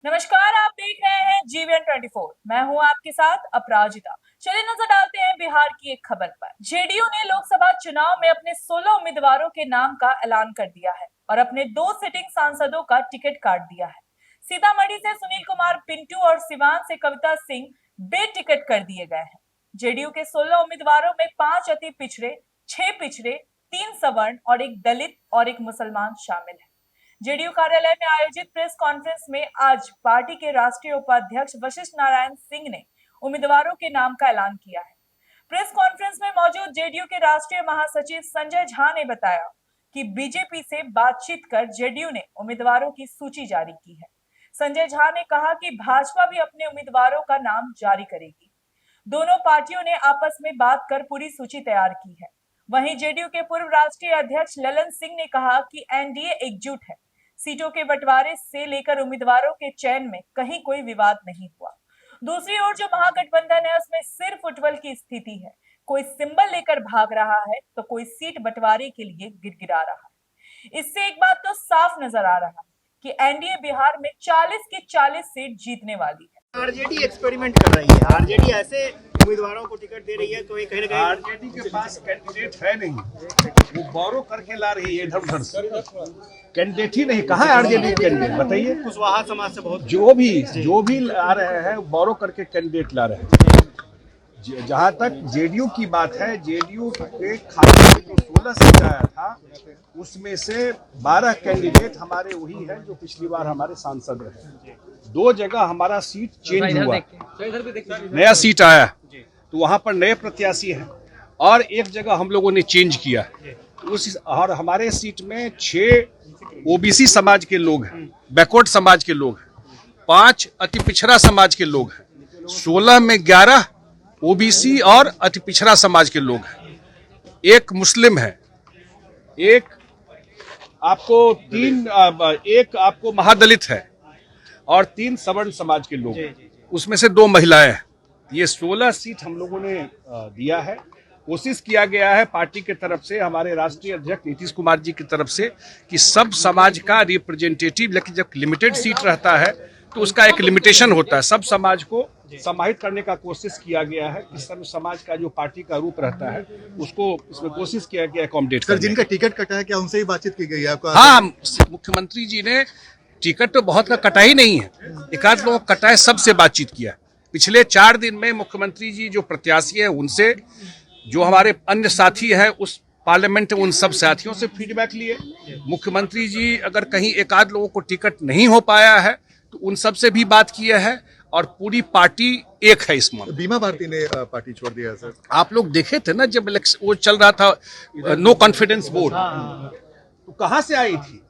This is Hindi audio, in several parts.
नमस्कार, आप देख रहे हैं जीवीएन 24। मैं हूं आपके साथ अपराजिता। चलिए नजर डालते हैं बिहार की एक खबर पर। जेडीयू ने लोकसभा चुनाव में अपने 16 उम्मीदवारों के नाम का ऐलान कर दिया है और अपने 2 सिटिंग सांसदों का टिकट काट दिया है। सीतामढ़ी से सुनील कुमार पिंटू और सिवान से कविता सिंह बेटिकट कर दिए गए हैं। जेडीयू के 16 उम्मीदवारों में 5 अति पिछड़े, 6 पिछड़े, 3 सवर्ण और 1 दलित और 1 मुसलमान शामिल है। जेडीयू कार्यालय में आयोजित प्रेस कॉन्फ्रेंस में आज पार्टी के राष्ट्रीय उपाध्यक्ष वशिष्ठ नारायण सिंह ने उम्मीदवारों के नाम का ऐलान किया है। प्रेस कॉन्फ्रेंस में मौजूद जेडीयू के राष्ट्रीय महासचिव संजय झा ने बताया कि बीजेपी से बातचीत कर जेडीयू ने उम्मीदवारों की सूची जारी की है। संजय झा ने कहा कि भाजपा भी अपने उम्मीदवारों का नाम जारी करेगी। दोनों पार्टियों ने आपस में बात कर पूरी सूची तैयार की है। वहीं जेडीयू के पूर्व राष्ट्रीय अध्यक्ष ललन सिंह ने कहा कि एनडीए एकजुट है। सीटों के बंटवारे से लेकर उम्मीदवारों के चयन में कहीं कोई विवाद नहीं हुआ। दूसरी ओर जो महागठबंधन है उसमें सिर्फ उठबल की स्थिति है। कोई सिंबल लेकर भाग रहा है तो कोई सीट बंटवारे के लिए गिड़गिड़ा रहा है। इससे एक बात तो साफ नजर आ रहा है कि एनडीए बिहार में 40 की 40 सीट जीतने वाली है। आरजेडी एक्सपेरिमेंट कर रही है। आरजेडी ऐसे उम्मीदवारों को टिकट दे रही है तो ये कहीं ना कहीं आरजेडी के पास कैंडिडेट है नहीं, वो बोरो करके ला रही है इधर उधर से। कैंडिडेट ही नहीं, कहाँ है आरजेडी कैंडिडेट बताइए। कुशवाहा समाज से बहुत जो भी ला रहे हैं बोरो करके कैंडिडेट ला रहे हैं। जहाँ तक जेडीयू की बात है, जेडीयू के खाते में जो 16 सीट आया था उसमें से 12 कैंडिडेट हमारे वही है जो पिछली बार हमारे सांसद रहे। 2 जगह हमारा सीट चेंज हुआ, नया सीट आया तो वहां पर नए प्रत्याशी हैं और एक जगह हम लोगों ने चेंज किया और हमारे सीट में 6 ओबीसी समाज के लोग हैं, बैकवर्ड समाज के लोग हैं, 5 अति पिछड़ा समाज के लोग हैं, 16 में 11 ओबीसी और अति पिछड़ा समाज के लोग हैं, 1 मुस्लिम है, एक आपको महादलित है और 3 सवर्ण समाज के लोग, उसमें से 2 महिलाएं हैं। ये 16 सीट हम लोगों ने दिया है। कोशिश किया गया है पार्टी के तरफ से, हमारे राष्ट्रीय अध्यक्ष नीतीश कुमार जी की तरफ से, कि सब समाज का रिप्रेजेंटेटिव, लेकिन जब लिमिटेड सीट रहता है तो उसका एक लिमिटेशन होता है। सब समाज को समाहित करने का कोशिश किया गया है कि सब समाज का जो पार्टी का रूप रहता है उसको इसमें कोशिश किया गया अकोमोडेट करने। जिनका टिकट कटा है क्या उनसे ही बातचीत की गई है आपका? हाँ, मुख्यमंत्री जी ने टिकट तो बहुत का कटा ही नहीं है, एकाध लोग कटा है, सबसे बातचीत किया। पिछले 4 दिन में मुख्यमंत्री जी जो प्रत्याशी है उनसे, जो हमारे अन्य साथी हैं उस पार्लियामेंट में, उन सब साथियों से फीडबैक लिए। मुख्यमंत्री जी अगर कहीं एकाध लोगों को टिकट नहीं हो पाया है तो उन सब से भी बात किया है और पूरी पार्टी एक है इस मामले। बीमा भारती ने पार्टी छोड़ दिया सर। आप लोग देखे थे ना जब वो चल रहा था नो कॉन्फिडेंस वोट, तो कहां से आई थी?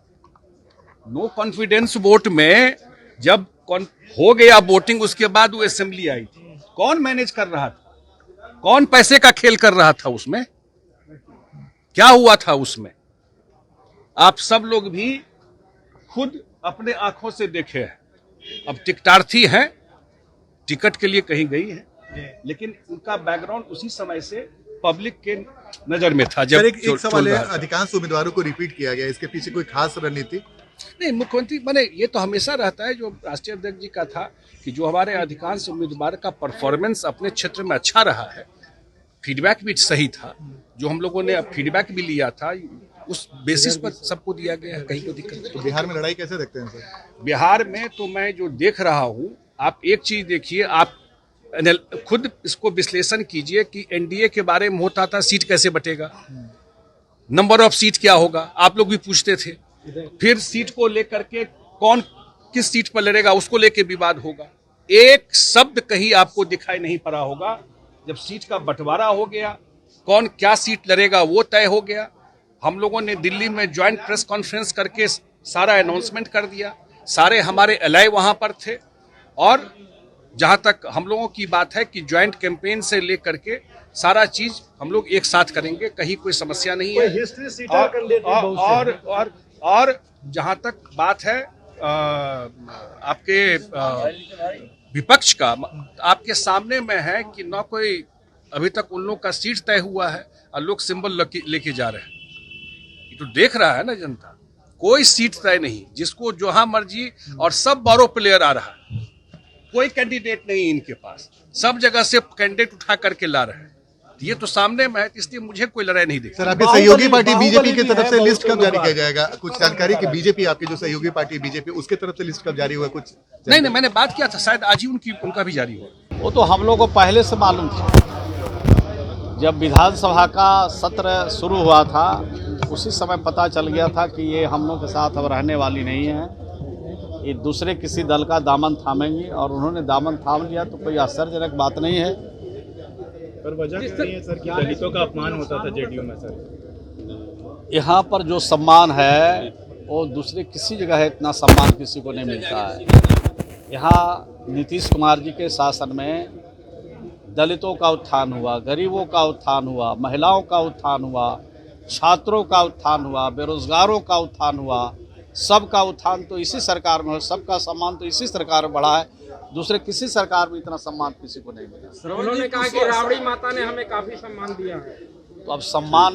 नो कॉन्फिडेंस वोट में जब हो गया वोटिंग, उसके बाद वो असेंबली आई थी। कौन मैनेज कर रहा था? कौन पैसे का खेल कर रहा था? उसमें क्या हुआ था? उसमें आप सब लोग भी खुद अपने आंखों से देखे हैं। अब टिकटार्थी हैं, टिकट के लिए कहीं गई है, लेकिन उनका बैकग्राउंड उसी समय से पब्लिक के नजर में था। जब एक सवाल है, अधिकांश उम्मीदवारों को रिपीट किया गया, इसके पीछे कोई खास रणनीति नहीं? मुख्यमंत्री माने ये तो हमेशा रहता है, जो राष्ट्रीय अध्यक्ष जी का था कि जो हमारे अधिकांश उम्मीदवार का परफॉर्मेंस अपने क्षेत्र में अच्छा रहा है, फीडबैक भी सही था, जो हम लोगों ने फीडबैक भी लिया था उस बेसिस पर सबको दिया गया है। कहीं कोई दिक्कत नहीं। तो बिहार में लड़ाई कैसे देखते हैं सर? बिहार में तो मैं जो देख रहा हूं, आप एक चीज देखिए, आप खुद इसको विश्लेषण कीजिए कि एनडीए के बारे में होता था सीट कैसे बटेगा, नंबर ऑफ सीट क्या होगा, आप लोग भी पूछते थे। फिर सीट को लेकर के कौन किस सीट पर लड़ेगा उसको लेकर विवाद होगा। एक शब्द कहीं आपको दिखाई नहीं पड़ा होगा। जब सीट का बंटवारा हो गया, कौन क्या सीट लड़ेगा वो तय हो गया। हम लोगों ने दिल्ली में ज्वाइंट प्रेस कॉन्फ्रेंस करके सारा अनाउंसमेंट कर दिया, सारे हमारे एलाय वहां पर थे। और जहां तक हम लोगों की बात है कि ज्वाइंट कैंपेन से लेकर के सारा चीज हम लोग एक साथ करेंगे, कहीं कोई समस्या नहीं है। और जहां तक बात है आपके विपक्ष का, आपके सामने में है कि न कोई अभी तक उन लोग का सीट तय हुआ है और लोग सिंबल लेके जा रहे हैं। ये तो देख रहा है ना जनता। कोई सीट तय नहीं, जिसको जहां मर्जी, और सब बारो प्लेयर आ रहा है, कोई कैंडिडेट नहीं इनके पास, सब जगह से कैंडिडेट उठा करके ला रहे हैं। ये तो सामने में है, इसलिए मुझे कोई लड़ाई नहीं दिखती। सर, आपकी सहयोगी पार्टी बीजेपी की तरफ से लिस्ट कब जारी किया जाएगा? कुछ जानकारी कि बीजेपी, आपकी जो सहयोगी पार्टी बीजेपी, उसके तरफ से लिस्ट कब जारी हुआ? कुछ नहीं, मैंने बात किया था, शायद आज ही उनका भी जारी हुआ। वो तो हम लोग को पहले से मालूम था। जब विधानसभा का सत्र शुरू हुआ था उसी समय पता चल गया था कि ये हम लोग के साथ अब रहने वाली नहीं है, ये दूसरे किसी दल का दामन थामेंगी, और उन्होंने दामन थाम लिया तो कोई आश्चर्यजनक बात नहीं है। पर वजह नहीं है सर कि दलितों का अपमान होता था जेडीयू में सर। यहाँ पर जो सम्मान है वो दूसरे किसी जगह है, इतना सम्मान किसी को नहीं मिलता है। यहाँ नीतीश कुमार जी के शासन में दलितों का उत्थान हुआ, गरीबों का उत्थान हुआ, महिलाओं का उत्थान हुआ, छात्रों का उत्थान हुआ, बेरोजगारों का उत्थान हुआ। सबका उत्थान तो इसी सरकार में हो, सबका सम्मान तो इसी सरकार में बढ़ा है। दूसरे किसी सरकार में इतना सम्मान किसी को नहीं मिला। उन्होंने कहा कि राबड़ी माता ने हमें काफी सम्मान दिया है, तो अब सम्मान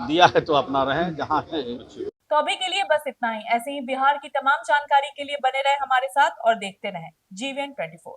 दिया है तो अपना रहें जहाँ है। तो अभी के लिए बस इतना ही। ऐसे ही बिहार की तमाम जानकारी के लिए बने रहे हमारे साथ और देखते रहें GVN 24।